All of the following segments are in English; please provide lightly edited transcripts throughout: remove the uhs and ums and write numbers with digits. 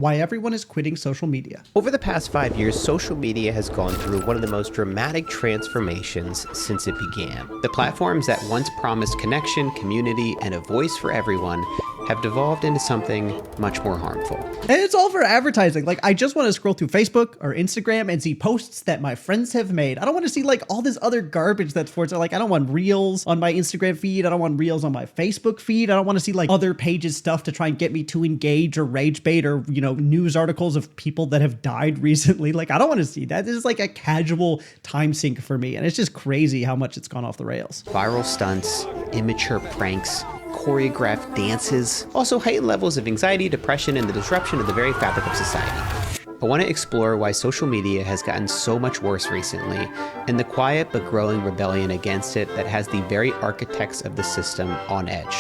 Why everyone is quitting social media. Over the past 5 years, social media has gone through one of the most dramatic transformations since it began. The platforms that once promised connection, community, and a voice for everyone have devolved into something much more harmful. And it's all for advertising. Like, I just want to scroll through Facebook or Instagram and see posts that my friends have made. I don't want to see like all this other garbage that's for it. Like, I don't want reels on my Instagram feed. I don't want reels on my Facebook feed. I don't want to see like other pages stuff to try and get me to engage or rage bait or, news articles of people that have died recently. Like, I don't want to see that. This is like a casual time sink for me. And it's just crazy how much it's gone off the rails. Viral stunts, immature pranks, choreographed dances, also heightened levels of anxiety, depression, and the disruption of the very fabric of society. I want to explore why social media has gotten so much worse recently, and the quiet but growing rebellion against it that has the very architects of the system on edge.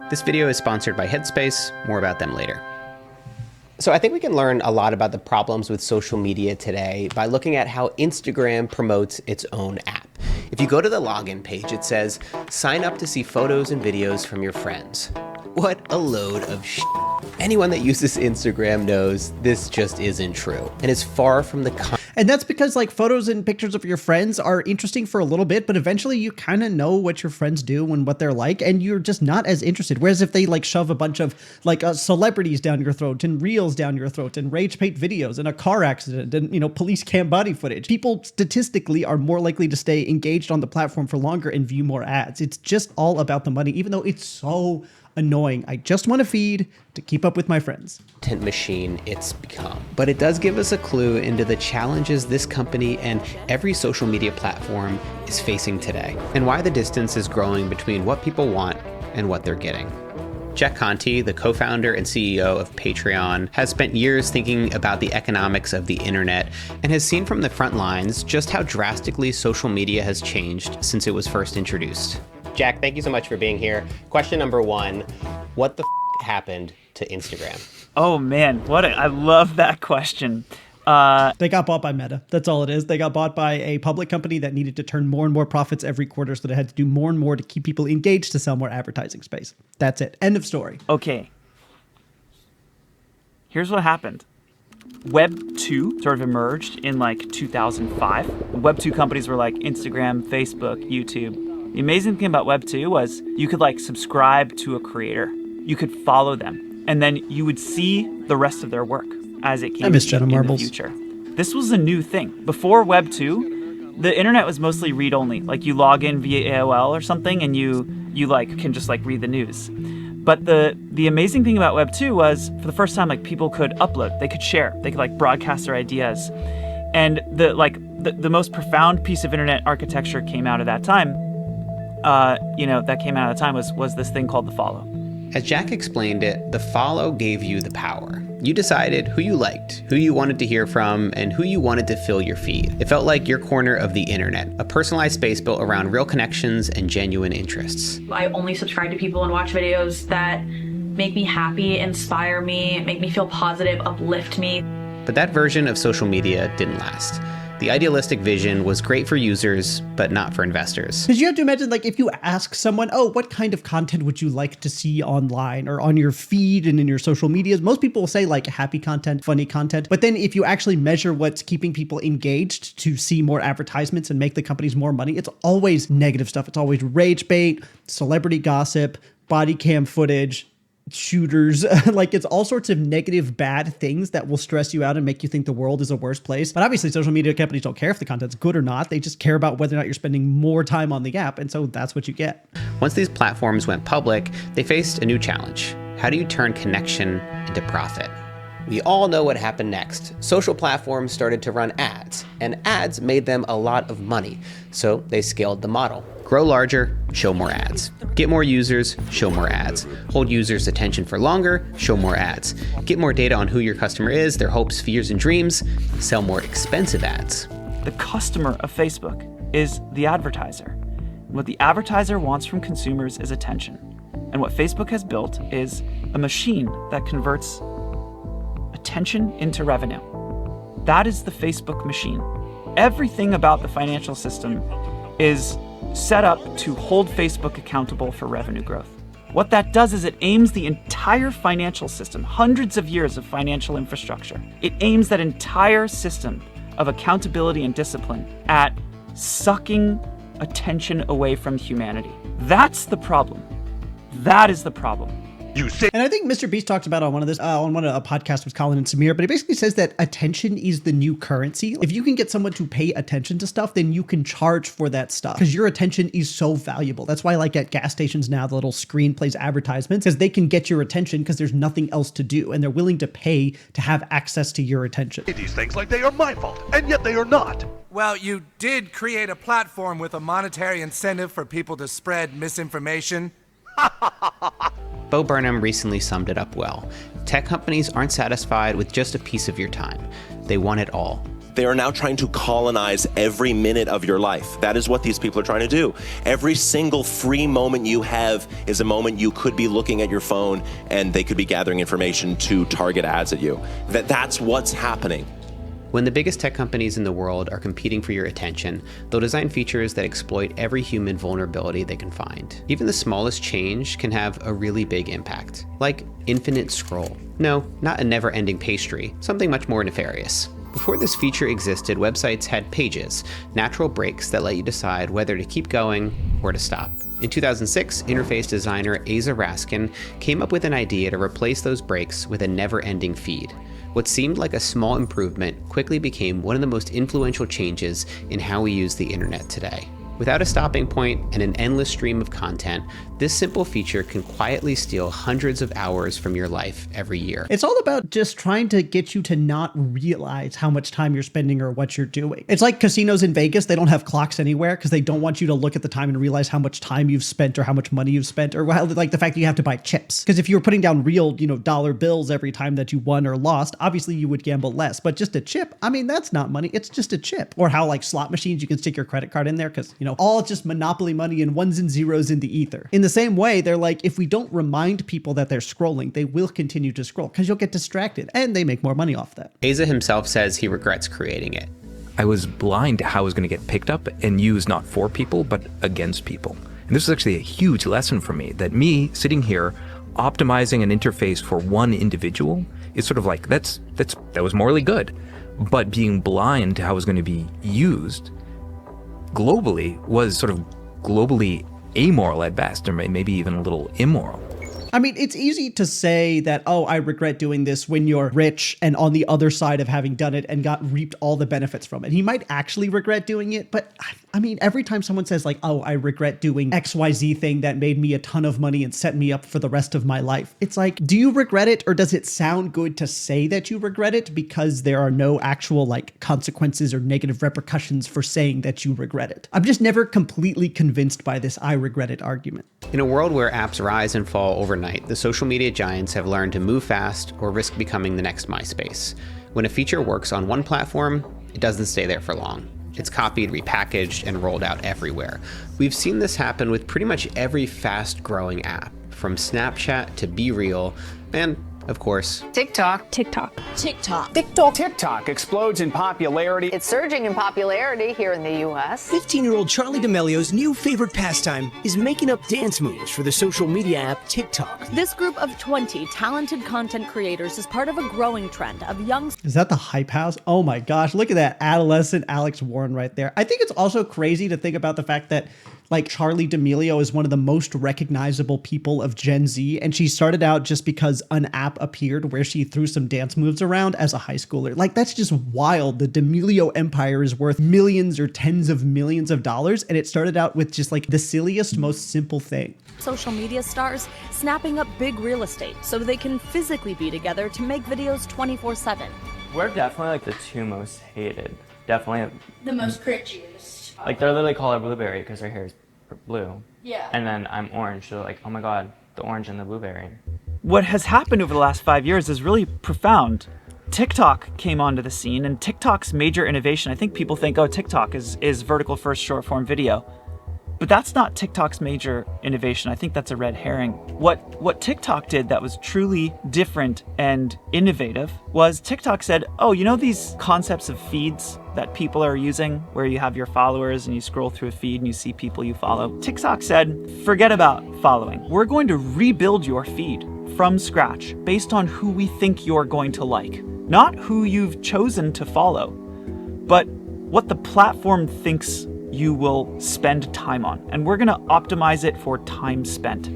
This video is sponsored by Headspace. More about them later. So I think we can learn a lot about the problems with social media today by looking at how Instagram promotes its own app. If you go to the login page, it says, sign up to see photos and videos from your friends. What a load of shit. Anyone that uses Instagram knows this just isn't true and is far from the And that's because like photos and pictures of your friends are interesting for a little bit, but eventually you kind of know what your friends do and what they're like, and you're just not as interested. Whereas if they like shove a bunch of like celebrities down your throat and reels down your throat and rage bait videos and a car accident and, police cam body footage, people statistically are more likely to stay engaged on the platform for longer and view more ads. It's just all about the money, even though it's so annoying. I just want to feed to keep up with my friends. Content machine it's become. But it does give us a clue into the challenges this company and every social media platform is facing today, and why the distance is growing between what people want and what they're getting. Jack Conte, the co-founder and CEO of Patreon, has spent years thinking about the economics of the internet and has seen from the front lines just how drastically social media has changed since it was first introduced. Jack, thank you so much for being here. Question number one, what the happened to Instagram? Oh man, I love that question. They got bought by Meta. That's all it is. They got bought by a public company that needed to turn more and more profits every quarter, so they had to do more and more to keep people engaged to sell more advertising space. That's it. End of story. Okay. Here's what happened. Web 2 sort of emerged in like 2005. Web 2 companies were like Instagram, Facebook, YouTube. The amazing thing about Web 2 was you could like subscribe to a creator. You could follow them, and then you would see the rest of their work as it came in the future. This was a new thing. Before Web 2, the internet was mostly read-only. Like you log in via AOL or something, and you like can just like read the news. But the amazing thing about Web 2 was, for the first time, like people could upload, they could share, they could like broadcast their ideas, and the most profound piece of internet architecture came out of that time. Was this thing called the follow. As Jack explained it, the follow gave you the power. You decided who you liked, who you wanted to hear from, and who you wanted to fill your feed. It felt like your corner of the internet, a personalized space built around real connections and genuine interests. I only subscribe to people and watch videos that make me happy, inspire me, make me feel positive, uplift me. But that version of social media didn't last. The idealistic vision was great for users, but not for investors. Because you have to imagine, like, if you ask someone, oh, what kind of content would you like to see online or on your feed and in your social medias? Most people will say, like, happy content, funny content. But then if you actually measure what's keeping people engaged to see more advertisements and make the companies more money, it's always negative stuff. It's always rage bait, celebrity gossip, body cam footage, shooters. Like, it's all sorts of negative, bad things that will stress you out and make you think the world is a worse place. But obviously social media companies don't care if the content's good or not. They just care about whether or not you're spending more time on the app. And so that's what you get. Once these platforms went public, they faced a new challenge. How do you turn connection into profit? We all know what happened next. Social platforms started to run ads, and ads made them a lot of money. So they scaled the model. Grow larger, show more ads. Get more users, show more ads. Hold users' attention for longer, show more ads. Get more data on who your customer is, their hopes, fears, and dreams. Sell more expensive ads. The customer of Facebook is the advertiser. What the advertiser wants from consumers is attention. And what Facebook has built is a machine that converts attention into revenue. That is the Facebook machine. Everything about the financial system is set up to hold Facebook accountable for revenue growth. What that does is it aims the entire financial system, hundreds of years of financial infrastructure. It aims that entire system of accountability and discipline at sucking attention away from humanity. That's the problem. That is the problem. And I think Mr. Beast talked about on one of a podcast with Colin and Samir, but he basically says that attention is the new currency. If you can get someone to pay attention to stuff, then you can charge for that stuff because your attention is so valuable. That's why, like at gas stations now, the little screen plays advertisements because they can get your attention because there's nothing else to do, and they're willing to pay to have access to your attention. These things like they are my fault, and yet they are not. Well, you did create a platform with a monetary incentive for people to spread misinformation. Bo Burnham recently summed it up well. Tech companies aren't satisfied with just a piece of your time. They want it all. They are now trying to colonize every minute of your life. That is what these people are trying to do. Every single free moment you have is a moment you could be looking at your phone and they could be gathering information to target ads at you. That's what's happening. When the biggest tech companies in the world are competing for your attention, they'll design features that exploit every human vulnerability they can find. Even the smallest change can have a really big impact, like infinite scroll. No, not a never-ending pastry, something much more nefarious. Before this feature existed, websites had pages, natural breaks that let you decide whether to keep going or to stop. In 2006, interface designer Asa Raskin came up with an idea to replace those breaks with a never-ending feed. What seemed like a small improvement quickly became one of the most influential changes in how we use the internet today. Without a stopping point and an endless stream of content, this simple feature can quietly steal hundreds of hours from your life every year. It's all about just trying to get you to not realize how much time you're spending or what you're doing. It's like casinos in Vegas. They don't have clocks anywhere because they don't want you to look at the time and realize how much time you've spent or how much money you've spent, or like the fact that you have to buy chips. Because if you were putting down real, dollar bills every time that you won or lost, obviously you would gamble less. But just a chip, I mean, that's not money. It's just a chip. Or how like slot machines, you can stick your credit card in there because, all just monopoly money and ones and zeros in the ether. In the same way, they're like, if we don't remind people that they're scrolling, they will continue to scroll because you'll get distracted and they make more money off that. Asa himself says he regrets creating it. I was blind to how it was going to get picked up and used not for people, but against people. And this was actually a huge lesson for me, that me sitting here optimizing an interface for one individual is sort of like, that was morally good. But being blind to how it was going to be used globally was sort of globally amoral at best, or maybe even a little immoral. I mean, it's easy to say that, oh, I regret doing this when you're rich and on the other side of having done it and reaped all the benefits from it. He might actually regret doing it, but I mean, every time someone says like, oh, I regret doing XYZ thing that made me a ton of money and set me up for the rest of my life, it's like, do you regret it, or does it sound good to say that you regret it because there are no actual like consequences or negative repercussions for saying that you regret it? I'm just never completely convinced by this I regret it argument. In a world where apps rise and fall overnight, the social media giants have learned to move fast or risk becoming the next MySpace. When a feature works on one platform, it doesn't stay there for long. It's copied, repackaged, and rolled out everywhere. We've seen this happen with pretty much every fast-growing app, from Snapchat to BeReal, and of course, TikTok. TikTok explodes in popularity. It's surging in popularity here in the U.S. 15-year-old Charli D'Amelio's new favorite pastime is making up dance moves for the social media app TikTok. This group of 20 talented content creators is part of a growing trend of young... Is that the Hype House? Oh my gosh, look at that adolescent Alex Warren right there. I think it's also crazy to think about the fact that like Charli D'Amelio is one of the most recognizable people of Gen Z, and she started out just because an app appeared where she threw some dance moves around as a high schooler. Like, that's just wild. The D'Amelio empire is worth millions or tens of millions of dollars, and it started out with just like the silliest, most simple thing. Social media stars snapping up big real estate so they can physically be together to make videos 24/7. We're definitely like the two most hated. Definitely the most cringiest. Like, they're literally called her Blueberry because her hair is blue. Yeah. And then I'm orange, so like, oh my god, the orange and the blueberry. What has happened over the last 5 years is really profound. TikTok came onto the scene, and TikTok's major innovation, I think people think, oh, TikTok is vertical first short form video. But that's not TikTok's major innovation. I think that's a red herring. What TikTok did that was truly different and innovative was TikTok said, oh, you know these concepts of feeds that people are using where you have your followers and you scroll through a feed and you see people you follow? TikTok said, forget about following. We're going to rebuild your feed from scratch based on who we think you're going to like. Not who you've chosen to follow, but what the platform thinks you will spend time on. And we're gonna optimize it for time spent.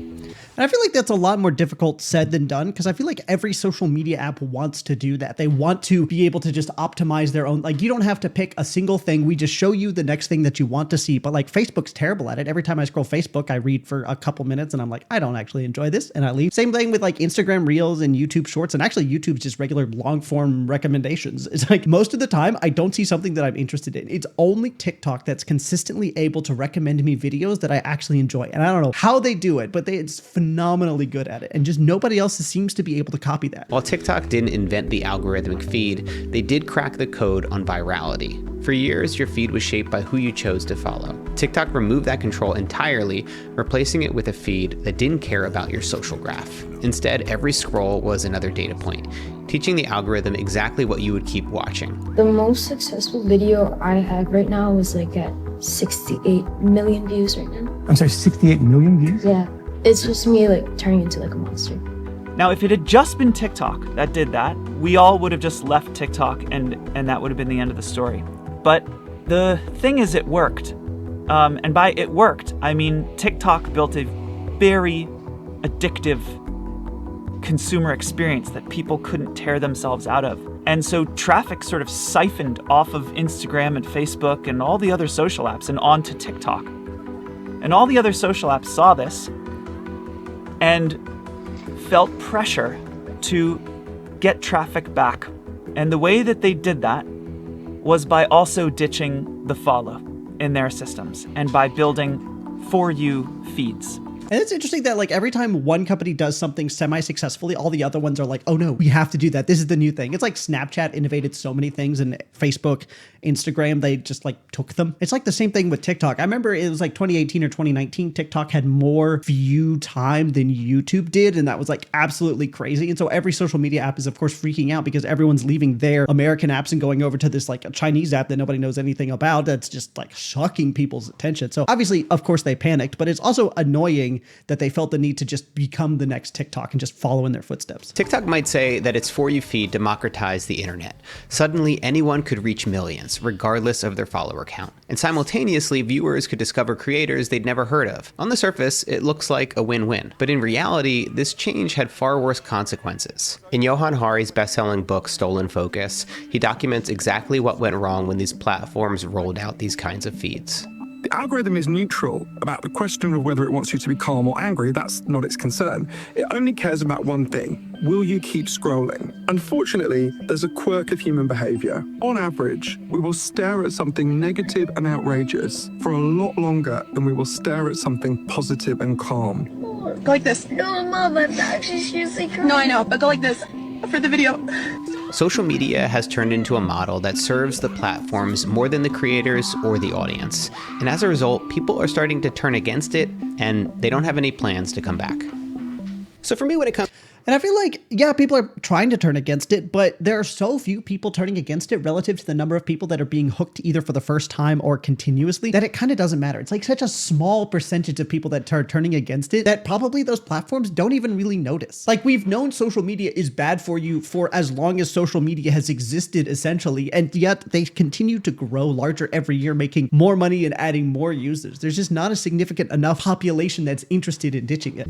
And I feel like that's a lot more difficult said than done, because I feel like every social media app wants to do that. They want to be able to just optimize their own, like you don't have to pick a single thing. We just show you the next thing that you want to see. But like Facebook's terrible at it. Every time I scroll Facebook, I read for a couple minutes and I'm like, I don't actually enjoy this, and I leave. Same thing with like Instagram Reels and YouTube Shorts, and actually YouTube's just regular long form recommendations. It's like most of the time I don't see something that I'm interested in. It's only TikTok that's consistently able to recommend me videos that I actually enjoy. And I don't know how they do it, but it's phenomenally good at it, and just nobody else seems to be able to copy that. While TikTok didn't invent the algorithmic feed, they did crack the code on virality. For years, your feed was shaped by who you chose to follow. TikTok removed that control entirely, replacing it with a feed that didn't care about your social graph. Instead, every scroll was another data point, teaching the algorithm exactly what you would keep watching. The most successful video I have right now is like at 68 million views right now. I'm sorry, 68 million views? Yeah. It's just me like turning into like a monster. Now, if it had just been TikTok that did that, we all would have just left TikTok and that would have been the end of the story. But the thing is, it worked. And by it worked, I mean TikTok built a very addictive consumer experience that people couldn't tear themselves out of. And so traffic sort of siphoned off of Instagram and Facebook and all the other social apps and onto TikTok. And all the other social apps saw this and felt pressure to get traffic back. And the way that they did that was by also ditching the follow in their systems and by building for you feeds. And it's interesting that like every time one company does something semi-successfully, all the other ones are like, oh no, we have to do that. This is the new thing. It's like Snapchat innovated so many things, and Facebook, Instagram, they just like took them. It's like the same thing with TikTok. I remember it was like 2018 or 2019, TikTok had more view time than YouTube did. And that was like absolutely crazy. And so every social media app is of course freaking out because everyone's leaving their American apps and going over to this like a Chinese app that nobody knows anything about. That's just like shocking people's attention. So obviously, of course they panicked, but it's also annoying that they felt the need to just become the next TikTok and just follow in their footsteps. TikTok might say that its For You feed democratized the internet. Suddenly, anyone could reach millions, regardless of their follower count. And simultaneously, viewers could discover creators they'd never heard of. On the surface, it looks like a win-win. But in reality, this change had far worse consequences. In Johann Hari's best-selling book, Stolen Focus, he documents exactly what went wrong when these platforms rolled out these kinds of feeds. The algorithm is neutral about the question of whether it wants you to be calm or angry. That's not its concern. It only cares about one thing. Will you keep scrolling? Unfortunately, there's a quirk of human behavior. On average, we will stare at something negative and outrageous for a lot longer than we will stare at something positive and calm. Go like this. No, Mom, I'm actually seriously crying. No, I know, but go like this for the video. Social media has turned into a model that serves the platforms more than the creators or the audience. And as a result, people are starting to turn against it, and they don't have any plans to come back. So for me, when it comes... And I feel like, yeah, people are trying to turn against it, but there are so few people turning against it relative to the number of people that are being hooked either for the first time or continuously that it kind of doesn't matter. It's like such a small percentage of people that are turning against it that probably those platforms don't even really notice. Like, we've known social media is bad for you for as long as social media has existed, essentially, and yet they continue to grow larger every year, making more money and adding more users. There's just not a significant enough population that's interested in ditching it.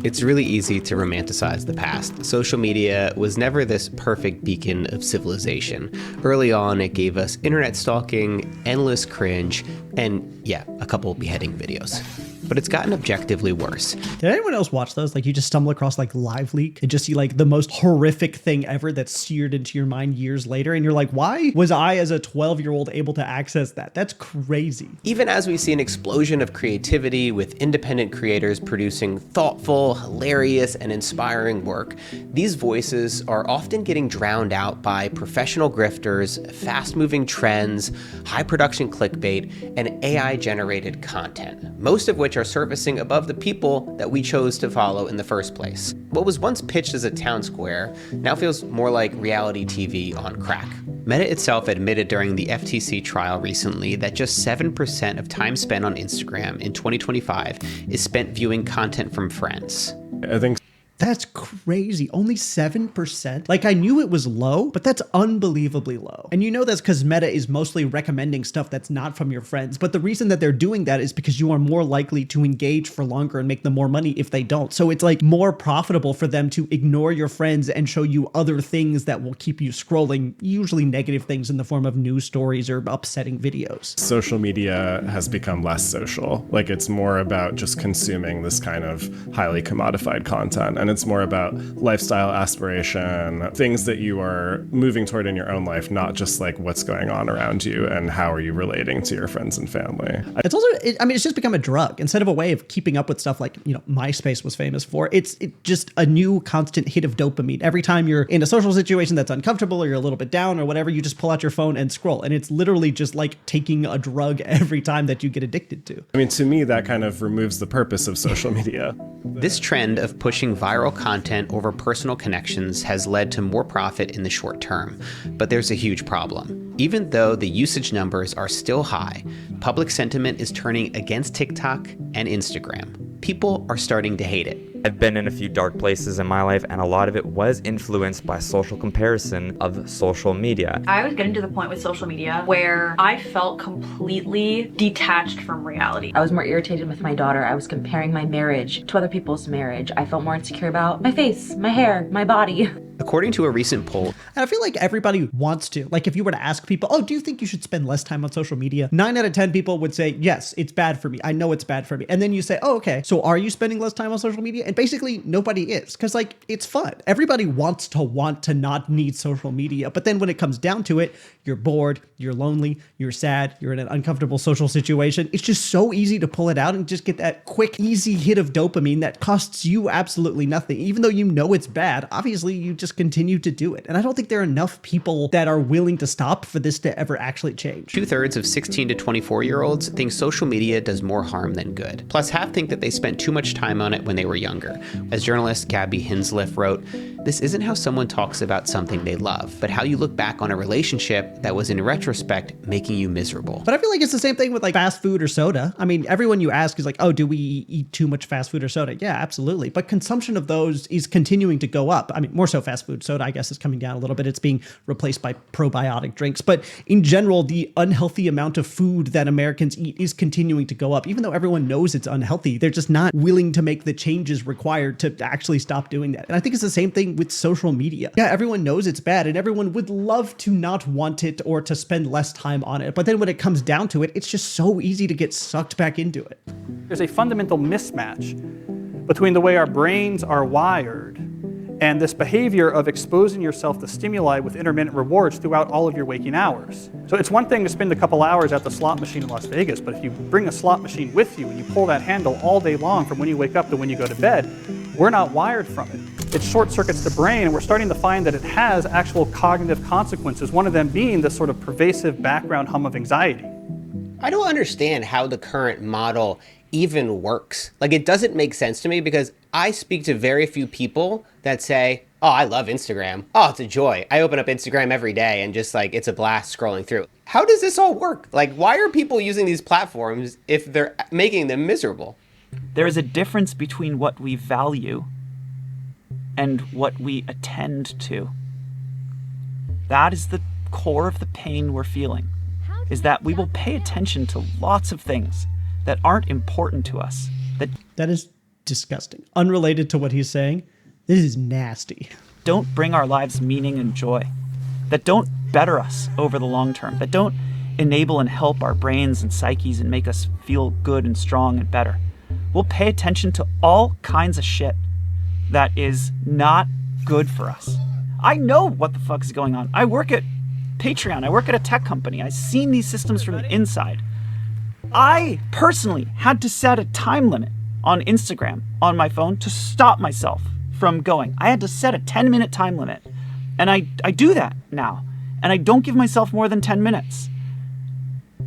It's really easy to romanticize the past. Social media was never this perfect beacon of civilization. Early on, it gave us internet stalking, endless cringe, and yeah, a couple beheading videos. but it's gotten objectively worse. Did anyone else watch those? Like you just stumble across like Live Leak and just see like the most horrific thing ever that's seared into your mind years later. And you're like, why was I as a 12-year-old able to access that? That's crazy. Even as we see an explosion of creativity with independent creators producing thoughtful, hilarious, and inspiring work, these voices are often getting drowned out by professional grifters, fast-moving trends, high-production clickbait, and AI-generated content, most of which are surfacing above the people that we chose to follow in the first place. What was once pitched as a town square now feels more like reality TV on crack. Meta itself admitted during the FTC trial recently that just 7% of time spent on Instagram in 2025 is spent viewing content from friends. I think That's crazy. Only 7%? Like I knew it was low, but that's unbelievably low. And you know that's because Meta is mostly recommending stuff that's not from your friends. But the reason that they're doing that is because you are more likely to engage for longer and make them more money if they don't. So it's like more profitable for them to ignore your friends and show you other things that will keep you scrolling, usually negative things in the form of news stories or upsetting videos. social media has become less social. Like it's more about just consuming this kind of highly commodified content. And it's more about lifestyle aspiration, things that you are moving toward in your own life, not just like what's going on around you and how are you relating to your friends and family. It's also, it's just become a drug instead of a way of keeping up with stuff like, MySpace was famous for. It's just a new constant hit of dopamine. Every time you're in a social situation that's uncomfortable or you're a little bit down or whatever, you just pull out your phone and scroll. And it's literally just like taking a drug every time that you get addicted to. I mean, to me, that kind of removes the purpose of social media. This trend of pushing viral content over personal connections has led to more profit in the short term, but there's a huge problem. Even though the usage numbers are still high, public sentiment is turning against TikTok and Instagram. People are starting to hate it. I've been in a few dark places in my life, and a lot of it was influenced by social comparison of social media. I was getting to the point with social media where I felt completely detached from reality. I was more irritated with my daughter. I was comparing my marriage to other people's marriage. I felt more insecure about my face, my hair, my body. According to a recent poll, and I feel like everybody wants to. Like if you were to ask people, oh, do you think you should spend less time on social media? 9 out of 10 people would say, yes, it's bad for me. I know it's bad for me. And then you say, oh, okay, so are you spending less time on social media? And basically nobody is, because like it's fun. Everybody wants to not need social media. But then when it comes down to it, you're bored, you're lonely, you're sad, you're in an uncomfortable social situation. It's just so easy to pull it out and just get that quick, easy hit of dopamine that costs you absolutely nothing. Even though you know it's bad, obviously you just continue to do it. And I don't think there are enough people that are willing to stop for this to ever actually change. 2/3 of 16 to 24-year-olds think social media does more harm than good. Plus, half think that they spent too much time on it when they were younger. As journalist Gabby Hinsliff wrote, this isn't how someone talks about something they love, but how you look back on a relationship that was in retrospect making you miserable. But I feel like it's the same thing with like fast food or soda. I mean, everyone you ask is like, oh, do we eat too much fast food or soda? Yeah, absolutely. But consumption of those is continuing to go up. I mean, more so fast food. Soda, I guess, is coming down a little bit. It's being replaced by probiotic drinks. But in general, the unhealthy amount of food that Americans eat is continuing to go up. Even though everyone knows it's unhealthy, they're just not willing to make the changes required to actually stop doing that. And I think it's the same thing with social media. Yeah, everyone knows it's bad and everyone would love to not want it or to spend less time on it. But then when it comes down to it, it's just so easy to get sucked back into it. There's a fundamental mismatch between the way our brains are wired and this behavior of exposing yourself to stimuli with intermittent rewards throughout all of your waking hours. So it's one thing to spend a couple hours at the slot machine in Las Vegas, but if you bring a slot machine with you and you pull that handle all day long from when you wake up to when you go to bed, we're not wired from it. It short circuits the brain, and we're starting to find that it has actual cognitive consequences, one of them being this sort of pervasive background hum of anxiety. I don't understand how the current model even works. Like, it doesn't make sense to me because I speak to very few people that say, oh, I love Instagram. Oh, it's a joy. I open up Instagram every day and just like, it's a blast scrolling through. How does this all work? Like, why are people using these platforms if they're making them miserable? There is a difference between what we value and what we attend to. That is the core of the pain we're feeling, is that we will pay attention to lots of things that aren't important to us. That is disgusting. Unrelated to what he's saying, this is nasty. Don't bring our lives meaning and joy, that don't better us over the long term, that don't enable and help our brains and psyches and make us feel good and strong and better. We'll pay attention to all kinds of shit that is not good for us. I know what the fuck is going on. I work at Patreon. I work at a tech company. I've seen these systems from the inside. I personally had to set a time limit on Instagram on my phone to stop myself from going. I had to set a 10-minute time limit. And I do that now. And I don't give myself more than 10 minutes.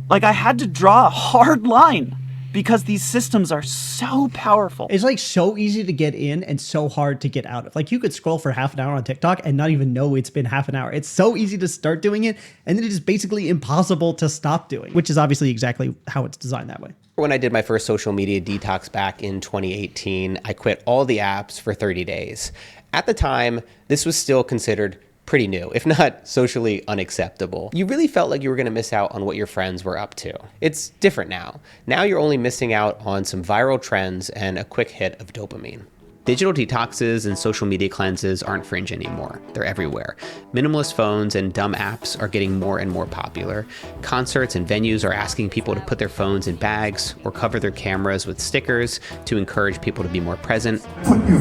Like, I had to draw a hard line because these systems are so powerful. It's like so easy to get in and so hard to get out of. Like, you could scroll for half an hour on TikTok and not even know it's been half an hour. It's so easy to start doing it, and then it is basically impossible to stop doing, which is obviously exactly how it's designed that way. When I did my first social media detox back in 2018, I quit all the apps for 30 days. At the time, this was still considered pretty new, if not socially unacceptable. You really felt like you were going to miss out on what your friends were up to. It's different now. Now you're only missing out on some viral trends and a quick hit of dopamine. Digital detoxes and social media cleanses aren't fringe anymore. They're everywhere. Minimalist phones and dumb apps are getting more and more popular. Concerts and venues are asking people to put their phones in bags or cover their cameras with stickers to encourage people to be more present. Put your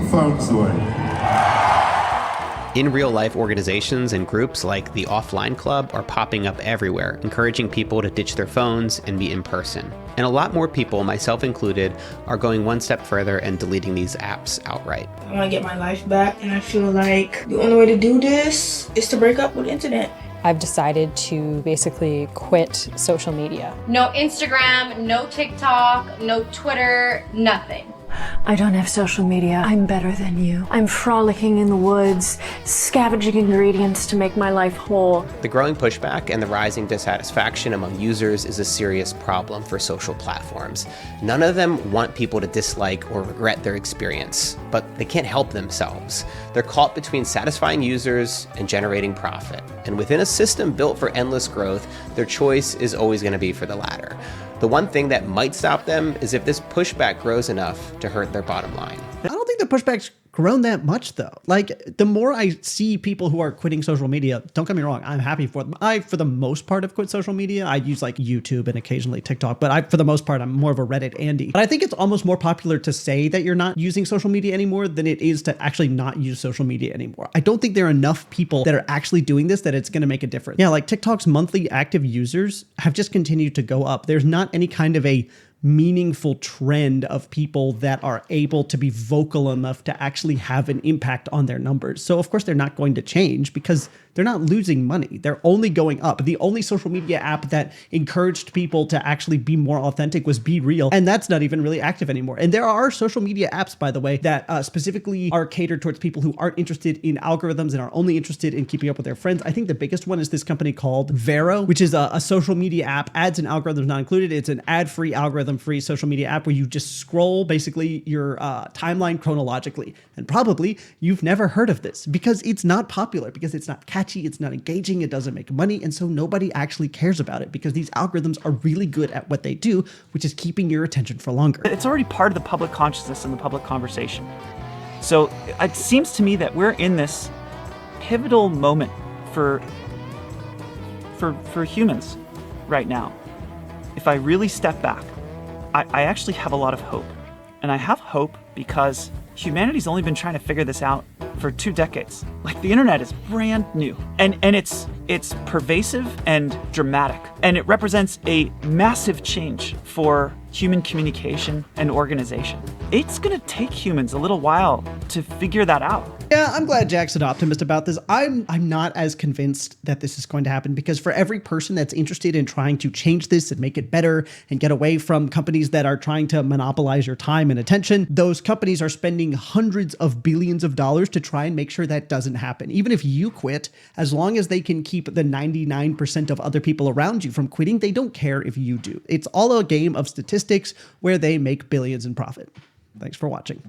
phones away. In real life, organizations and groups like the Offline Club are popping up everywhere, encouraging people to ditch their phones and meet in person. And a lot more people, myself included, are going one step further and deleting these apps outright. I want to get my life back, and I feel like the only way to do this is to break up with the internet. I've decided to basically quit social media. No Instagram, no TikTok, no Twitter, nothing. I don't have social media. I'm better than you. I'm frolicking in the woods, scavenging ingredients to make my life whole. The growing pushback and the rising dissatisfaction among users is a serious problem for social platforms. None of them want people to dislike or regret their experience, but they can't help themselves. They're caught between satisfying users and generating profit. And within a system built for endless growth, their choice is always going to be for the latter. The one thing that might stop them is if this pushback grows enough to hurt their bottom line. I don't think the pushback's grown that much, though. Like, the more I see people who are quitting social media, don't get me wrong, I'm happy for them. I, for the most part, have quit social media. I use like YouTube and occasionally TikTok, but for the most part, I'm more of a Reddit Andy. But I think it's almost more popular to say that you're not using social media anymore than it is to actually not use social media anymore. I don't think there are enough people that are actually doing this that it's going to make a difference. Yeah, like TikTok's monthly active users have just continued to go up. There's not any kind of a meaningful trend of people that are able to be vocal enough to actually have an impact on their numbers. So of course they're not going to change because they're not losing money. They're only going up. The only social media app that encouraged people to actually be more authentic was Be Real, and that's not even really active anymore. And there are social media apps, by the way, that specifically are catered towards people who aren't interested in algorithms and are only interested in keeping up with their friends. I think the biggest one is this company called Vero, which is a social media app, ads and algorithms not included. It's an ad-free, algorithm-free social media app where you just scroll basically your timeline chronologically. And probably you've never heard of this because it's not popular, because it's not catchy, it's not engaging, it doesn't make money, and so nobody actually cares about it because these algorithms are really good at what they do, which is keeping your attention for longer. It's already part of the public consciousness and the public conversation. So it seems to me that we're in this pivotal moment for humans right now. If I really step back, I actually have a lot of hope. And I have hope because humanity's only been trying to figure this out for 2 decades. Like, the internet is brand new, and it's pervasive and dramatic, and it represents a massive change for human communication and organization. It's gonna take humans a little while to figure that out. Yeah, I'm glad Jack's an optimist about this. I'm not as convinced that this is going to happen because for every person that's interested in trying to change this and make it better and get away from companies that are trying to monopolize your time and attention, those companies are spending hundreds of billions of dollars to try and make sure that doesn't happen. Even if you quit, as long as they can keep the 99% of other people around you from quitting, they don't care if you do. It's all a game of statistics where they make billions in profit. Thanks for watching.